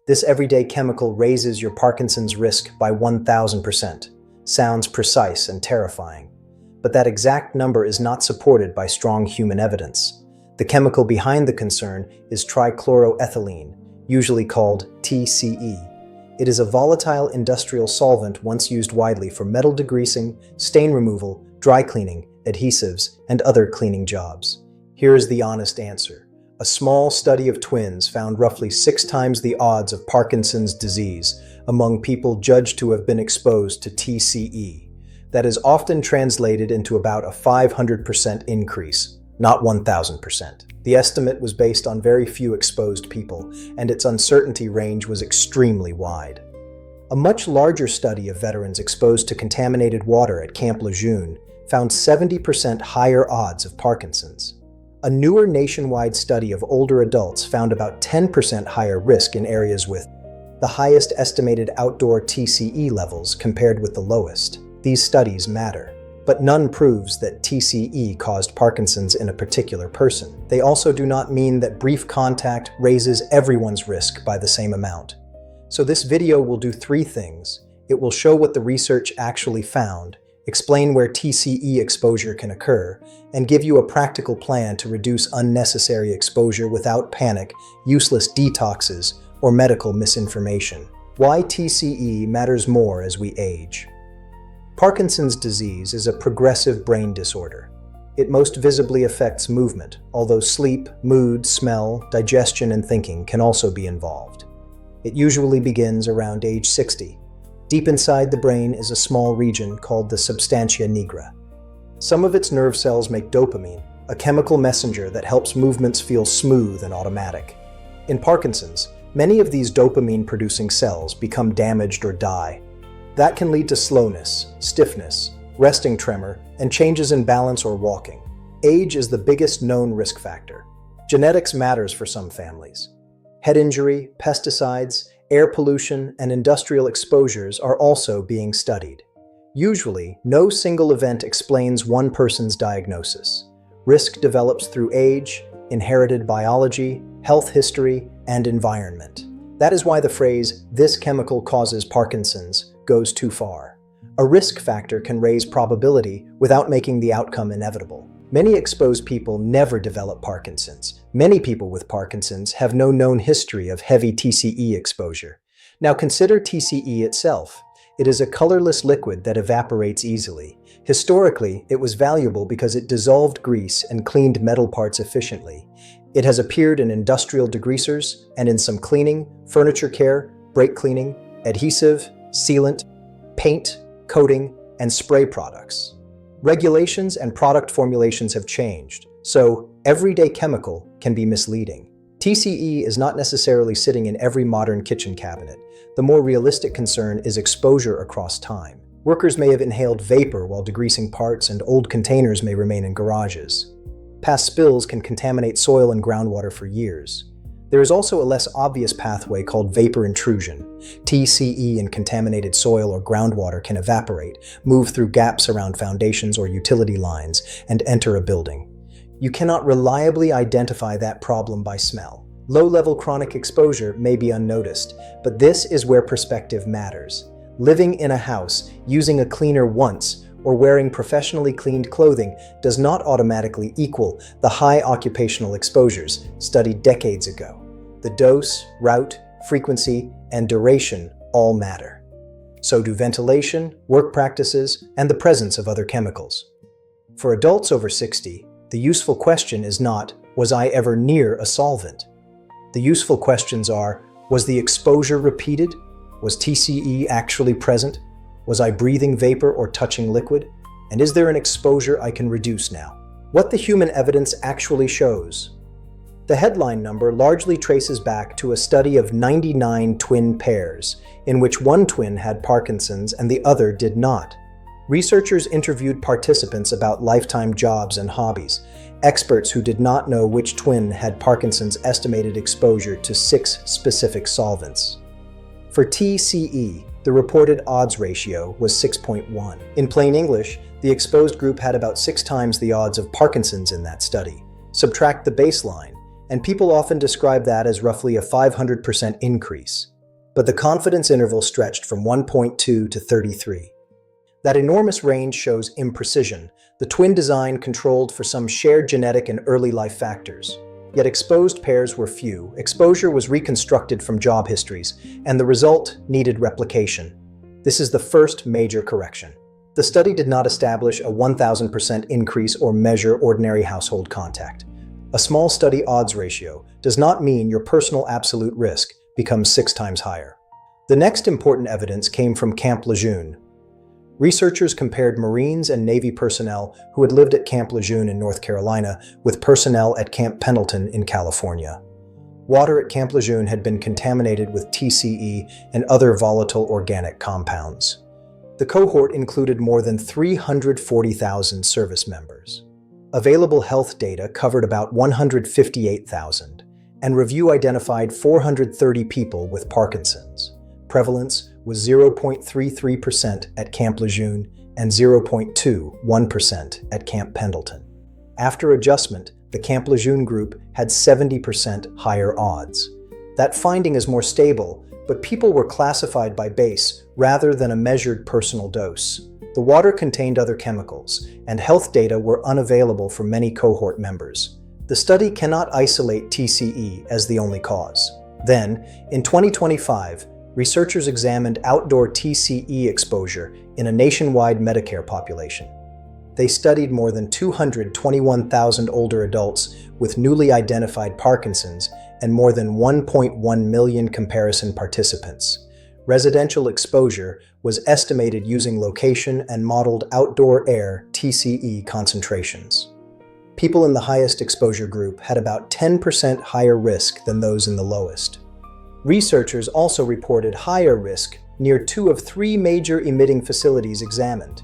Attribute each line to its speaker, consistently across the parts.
Speaker 1: This everyday chemical raises your Parkinson's risk by 1,000%. Sounds precise and terrifying. But that exact number is not supported by strong human evidence. The chemical behind the concern is trichloroethylene, usually called TCE. It is a volatile industrial solvent once used widely for metal degreasing, stain removal, dry cleaning, adhesives, and other cleaning jobs. Here is the honest answer. A small study of twins found roughly 6 times the odds of Parkinson's disease among people judged to have been exposed to TCE. That is often translated into about a 500% increase, not 1,000%. The estimate was based on very few exposed people, and its uncertainty range was extremely wide. A much larger study of veterans exposed to contaminated water at Camp Lejeune found 70% higher odds of Parkinson's. A newer nationwide study of older adults found about 10% higher risk in areas with the highest estimated outdoor TCE levels compared with the lowest. These studies matter, but none proves that TCE caused Parkinson's in a particular person. They also do not mean that brief contact raises everyone's risk by the same amount. So this video will do 3 things. It will show what the research actually found, explain where TCE exposure can occur, and give you a practical plan to reduce unnecessary exposure without panic, useless detoxes, or medical misinformation. Why TCE matters more as we age. Parkinson's disease is a progressive brain disorder. It most visibly affects movement, although sleep, mood, smell, digestion, and thinking can also be involved. It usually begins around age 60. Deep inside the brain is a small region called the substantia nigra. Some of its nerve cells make dopamine, a chemical messenger that helps movements feel smooth and automatic. In Parkinson's, many of these dopamine-producing cells become damaged or die. That can lead to slowness, stiffness, resting tremor, and changes in balance or walking. Age is the biggest known risk factor. Genetics matters for some families. Head injury, pesticides, air pollution, and industrial exposures are also being studied. Usually, no single event explains one person's diagnosis. Risk develops through age, inherited biology, health history, and environment. That is why the phrase, "this chemical causes Parkinson's," goes too far. A risk factor can raise probability without making the outcome inevitable. Many exposed people never develop Parkinson's. Many people with Parkinson's have no known history of heavy TCE exposure. Now consider TCE itself. It is a colorless liquid that evaporates easily. Historically, it was valuable because it dissolved grease and cleaned metal parts efficiently. It has appeared in industrial degreasers and in some cleaning, furniture care, brake cleaning, adhesive, sealant, paint, coating, and spray products. Regulations and product formulations have changed, so everyday chemical can be misleading. TCE is not necessarily sitting in every modern kitchen cabinet. The more realistic concern is exposure across time. Workers may have inhaled vapor while degreasing parts, and old containers may remain in garages. Past spills can contaminate soil and groundwater for years. There is also a less obvious pathway called vapor intrusion. TCE in contaminated soil or groundwater can evaporate, move through gaps around foundations or utility lines, and enter a building. You cannot reliably identify that problem by smell. Low-level chronic exposure may be unnoticed, but this is where perspective matters. Living in a house, using a cleaner once, or wearing professionally cleaned clothing does not automatically equal the high occupational exposures studied decades ago. The dose, route, frequency, and duration all matter. So do ventilation, work practices, and the presence of other chemicals. For adults over 60, the useful question is not, was I ever near a solvent? The useful questions are, was the exposure repeated? Was TCE actually present? Was I breathing vapor or touching liquid? And is there an exposure I can reduce now? What the human evidence actually shows. The headline number largely traces back to a study of 99 twin pairs, in which one twin had Parkinson's and the other did not. Researchers interviewed participants about lifetime jobs and hobbies. Experts who did not know which twin had Parkinson's estimated exposure to 6 specific solvents. For TCE, the reported odds ratio was 6.1. In plain English, the exposed group had about 6 times the odds of Parkinson's in that study. Subtract the baseline, and people often describe that as roughly a 500% increase. but the confidence interval stretched from 1.2 to 33. That enormous range shows imprecision. The twin design controlled for some shared genetic and early life factors. Yet exposed pairs were few, exposure was reconstructed from job histories, and the result needed replication. This is the first major correction. The study did not establish a 1,000% increase or measure ordinary household contact. A small study odds ratio does not mean your personal absolute risk becomes 6 times higher. The next important evidence came from Camp Lejeune. Researchers compared Marines and Navy personnel who had lived at Camp Lejeune in North Carolina with personnel at Camp Pendleton in California. Water at Camp Lejeune had been contaminated with TCE and other volatile organic compounds. The cohort included more than 340,000 service members. Available health data covered about 158,000, and review identified 430 people with Parkinsons. Prevalence was 0.33% at Camp Lejeune and 0.21% at Camp Pendleton. After adjustment, the Camp Lejeune group had 70% higher odds. That finding is more stable, but people were classified by base rather than a measured personal dose. The water contained other chemicals, and health data were unavailable for many cohort members. The study cannot isolate TCE as the only cause. Then, in 2025, researchers examined outdoor TCE exposure in a nationwide Medicare population. They studied more than 221,000 older adults with newly identified Parkinsons and more than 1.1 million comparison participants. Residential exposure was estimated using location and modeled outdoor air TCE concentrations. People in the highest exposure group had about 10% higher risk than those in the lowest. Researchers also reported higher risk near 2 of 3 major emitting facilities examined.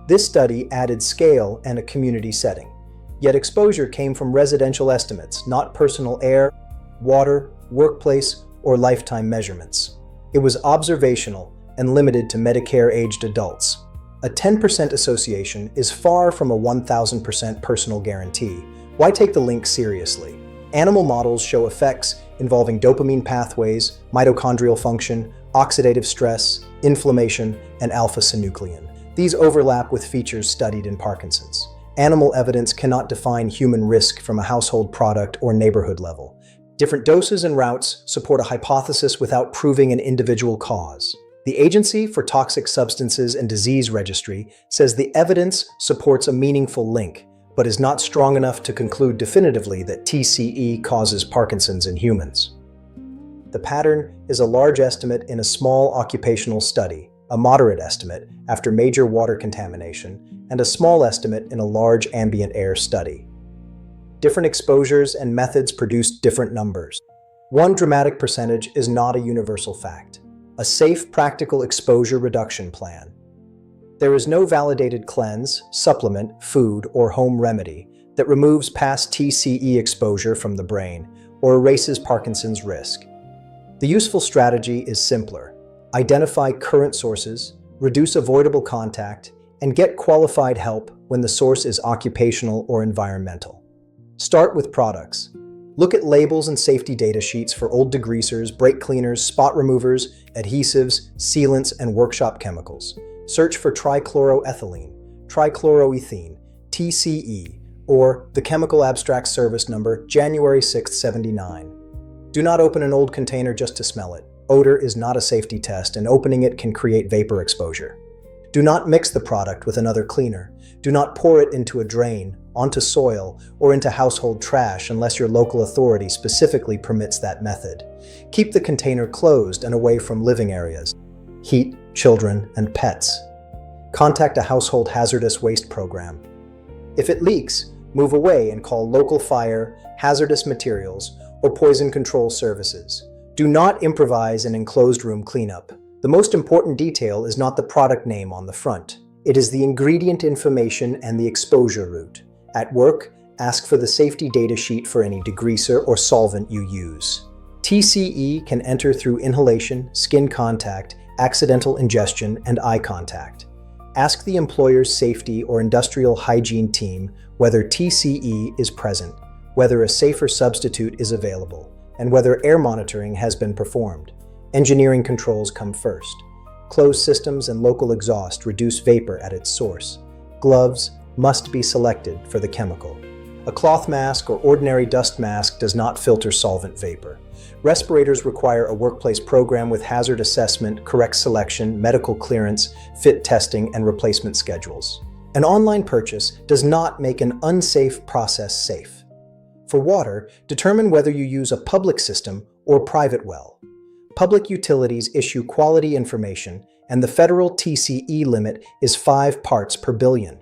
Speaker 1: This study added scale and a community setting. Yet exposure came from residential estimates, not personal air, water, workplace, or lifetime measurements. It was observational and limited to Medicare-aged adults. A 10% association is far from a 1,000% personal guarantee. Why take the link seriously? Animal models show effects involving dopamine pathways, mitochondrial function, oxidative stress, inflammation, and alpha-synuclein. These overlap with features studied in Parkinson's. Animal evidence cannot define human risk from a household product or neighborhood level. Different doses and routes support a hypothesis without proving an individual cause. The Agency for Toxic Substances and Disease Registry says the evidence supports a meaningful link, but is not strong enough to conclude definitively that TCE causes Parkinson's in humans. The pattern is a large estimate in a small occupational study, a moderate estimate after major water contamination, and a small estimate in a large ambient air study. Different exposures and methods produce different numbers. One dramatic percentage is not a universal fact. A safe, practical exposure reduction plan. There is no validated cleanse, supplement, food, or home remedy that removes past TCE exposure from the brain or erases Parkinson's risk. The useful strategy is simpler. Identify current sources, reduce avoidable contact, and get qualified help when the source is occupational or environmental. Start with products. Look at labels and safety data sheets for old degreasers, brake cleaners, spot removers, adhesives, sealants, and workshop chemicals. Search for trichloroethylene, trichloroethylene, TCE, or the Chemical Abstract Service Number January 6, 79. Do not open an old container just to smell it. Odor is not a safety test, and opening it can create vapor exposure. Do not mix the product with another cleaner. Do not pour it into a drain, onto soil, or into household trash unless your local authority specifically permits that method. Keep the container closed and away from living areas, heat, children, and pets. Contact a household hazardous waste program. If it leaks, move away and call local fire, hazardous materials, or poison control services. Do not improvise an enclosed room cleanup. The most important detail is not the product name on the front. It is the ingredient information and the exposure route. At work, ask for the safety data sheet for any degreaser or solvent you use. TCE can enter through inhalation, skin contact, accidental ingestion, and eye contact. Ask the employer's safety or industrial hygiene team whether TCE is present, whether a safer substitute is available, and whether air monitoring has been performed. Engineering controls come first. Closed systems and local exhaust reduce vapor at its source. Gloves must be selected for the chemical. A cloth mask or ordinary dust mask does not filter solvent vapor. Respirators require a workplace program with hazard assessment, correct selection, medical clearance, fit testing, and replacement schedules. An online purchase does not make an unsafe process safe. For water, determine whether you use a public system or private well. Public utilities issue quality information, and the federal TCE limit is 5 parts per billion.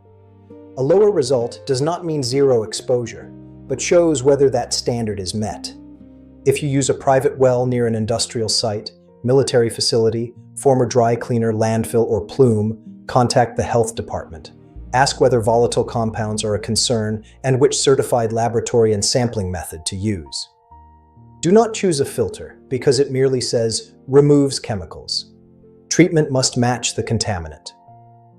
Speaker 1: A lower result does not mean zero exposure, but shows whether that standard is met. If you use a private well near an industrial site, military facility, former dry cleaner, landfill, or plume, contact the health department. Ask whether volatile compounds are a concern and which certified laboratory and sampling method to use. Do not choose a filter because it merely says removes chemicals. Treatment must match the contaminant.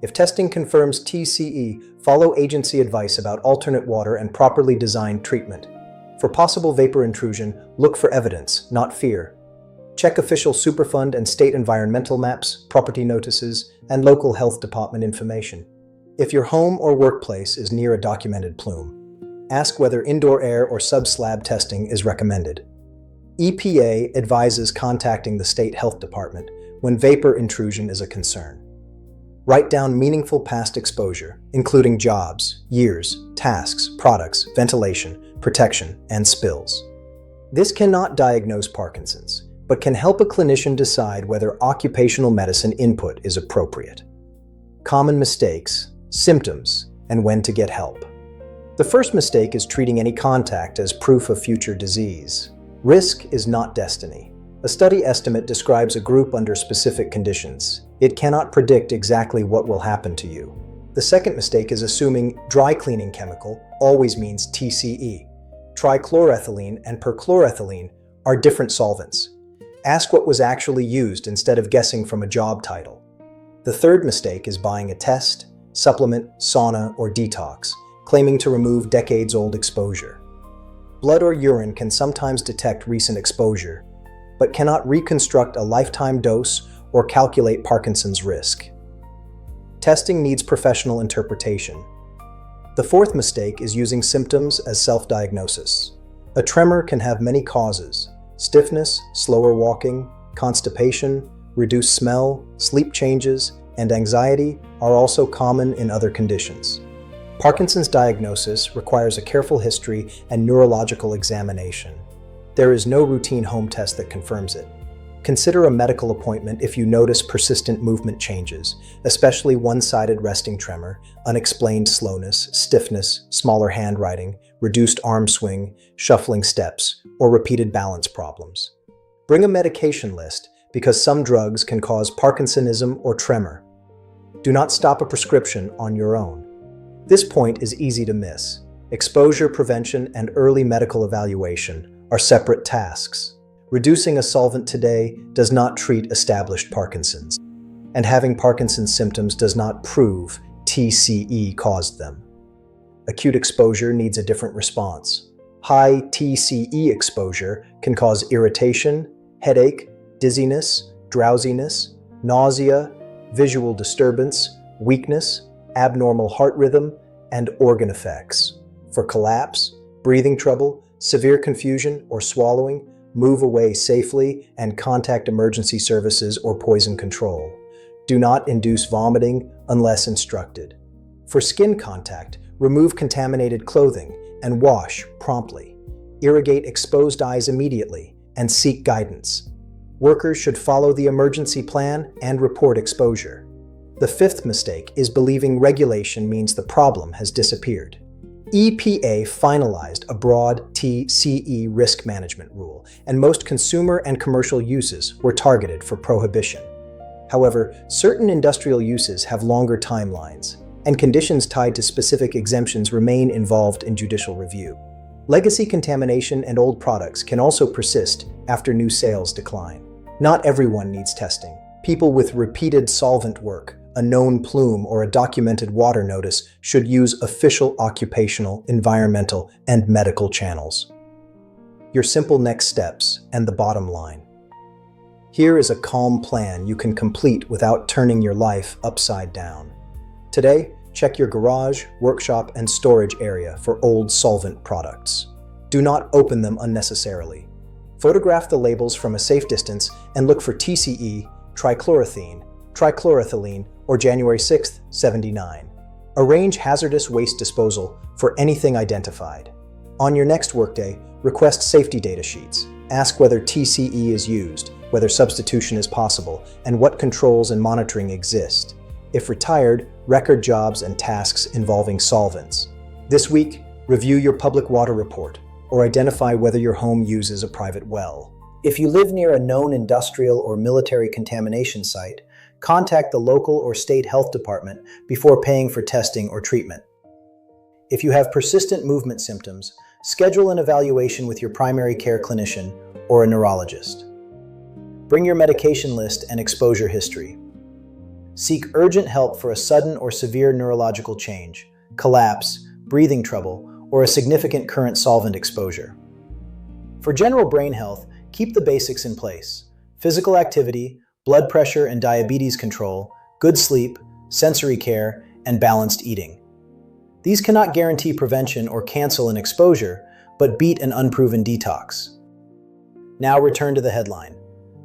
Speaker 1: If testing confirms TCE, follow agency advice about alternate water and properly designed treatment. For possible vapor intrusion, look for evidence, not fear. Check official Superfund and state environmental maps, property notices, and local health department information. If your home or workplace is near a documented plume, ask whether indoor air or sub-slab testing is recommended. EPA advises contacting the state health department when vapor intrusion is a concern. Write down meaningful past exposure, including jobs, years, tasks, products, ventilation, protection, and spills. This cannot diagnose Parkinson's, but can help a clinician decide whether occupational medicine input is appropriate. Common mistakes, symptoms, and when to get help. The first mistake is treating any contact as proof of future disease. Risk is not destiny. A study estimate describes a group under specific conditions. It cannot predict exactly what will happen to you. The second mistake is assuming dry cleaning chemical always means TCE. Trichloroethylene and perchloroethylene are different solvents. Ask what was actually used instead of guessing from a job title. The third mistake is buying a test, supplement, sauna, or detox, claiming to remove decades-old exposure. Blood or urine can sometimes detect recent exposure, but cannot reconstruct a lifetime dose or calculate Parkinson's risk. Testing needs professional interpretation. The fourth mistake is using symptoms as self-diagnosis. A tremor can have many causes. Stiffness, slower walking, constipation, reduced smell, sleep changes, and anxiety are also common in other conditions. Parkinson's diagnosis requires a careful history and neurological examination. There is no routine home test that confirms it. Consider a medical appointment if you notice persistent movement changes, especially one-sided resting tremor, unexplained slowness, stiffness, smaller handwriting, reduced arm swing, shuffling steps, or repeated balance problems. Bring a medication list because some drugs can cause Parkinsonism or tremor. Do not stop a prescription on your own. This point is easy to miss. Exposure prevention and early medical evaluation are separate tasks. Reducing a solvent today does not treat established Parkinson's, and having Parkinson's symptoms does not prove TCE caused them. Acute exposure needs a different response. High TCE exposure can cause irritation, headache, dizziness, drowsiness, nausea, visual disturbance, weakness, abnormal heart rhythm, and organ effects. For collapse, breathing trouble, severe confusion, or swallowing, move away safely and contact emergency services or poison control. Do not induce vomiting unless instructed. For skin contact, remove contaminated clothing and wash promptly. Irrigate exposed eyes immediately and seek guidance. Workers should follow the emergency plan and report exposure. The fifth mistake is believing regulation means the problem has disappeared. EPA finalized a broad TCE risk management rule, and most consumer and commercial uses were targeted for prohibition. However, certain industrial uses have longer timelines, and conditions tied to specific exemptions remain involved in judicial review. Legacy contamination and old products can also persist after new sales decline. Not everyone needs testing. People with repeated solvent work, a known plume, or a documented water notice should use official occupational, environmental, and medical channels. Your simple next steps and the bottom line. Here is a calm plan you can complete without turning your life upside down. Today, check your garage, workshop, and storage area for old solvent products. Do not open them unnecessarily. Photograph the labels from a safe distance and look for TCE, trichloroethylene, or January 6th, 79. Arrange hazardous waste disposal for anything identified. On your next workday, request safety data sheets. Ask whether TCE is used, whether substitution is possible, and what controls and monitoring exist. If retired, record jobs and tasks involving solvents. This week, review your public water report or identify whether your home uses a private well. If you live near a known industrial or military contamination site, contact the local or state health department before paying for testing or treatment. If you have persistent movement symptoms, schedule an evaluation with your primary care clinician or a neurologist. Bring your medication list and exposure history. Seek urgent help for a sudden or severe neurological change, collapse, breathing trouble, or a significant current solvent exposure. For general brain health, keep the basics in place: physical activity, blood pressure and diabetes control, good sleep, sensory care, and balanced eating. These cannot guarantee prevention or cancel an exposure, but beat an unproven detox. Now return to the headline.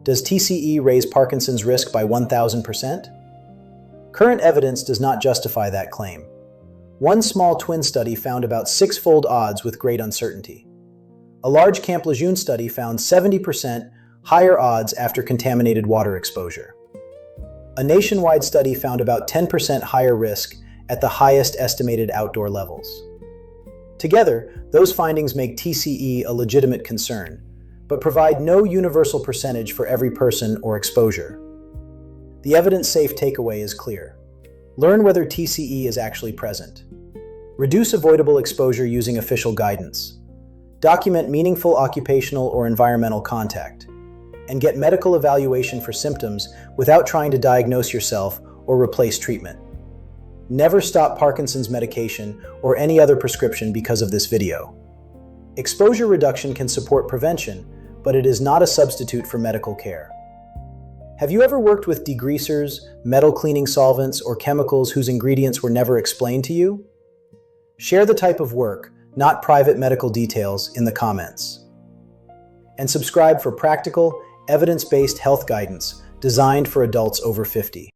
Speaker 1: Does TCE raise Parkinson's risk by 1,000%? Current evidence does not justify that claim. One small twin study found about 6-fold odds with great uncertainty. A large Camp Lejeune study found 70% higher odds after contaminated water exposure. A nationwide study found about 10% higher risk at the highest estimated outdoor levels. Together, those findings make TCE a legitimate concern, but provide no universal percentage for every person or exposure. The evidence-safe takeaway is clear. Learn whether TCE is actually present. Reduce avoidable exposure using official guidance. Document meaningful occupational or environmental contact. And get medical evaluation for symptoms without trying to diagnose yourself or replace treatment. Never stop Parkinson's medication or any other prescription because of this video. Exposure reduction can support prevention, but it is not a substitute for medical care. Have you ever worked with degreasers, metal cleaning solvents, or chemicals whose ingredients were never explained to you? Share the type of work, not private medical details, in the comments. And subscribe for practical, evidence-based health guidance designed for adults over 50.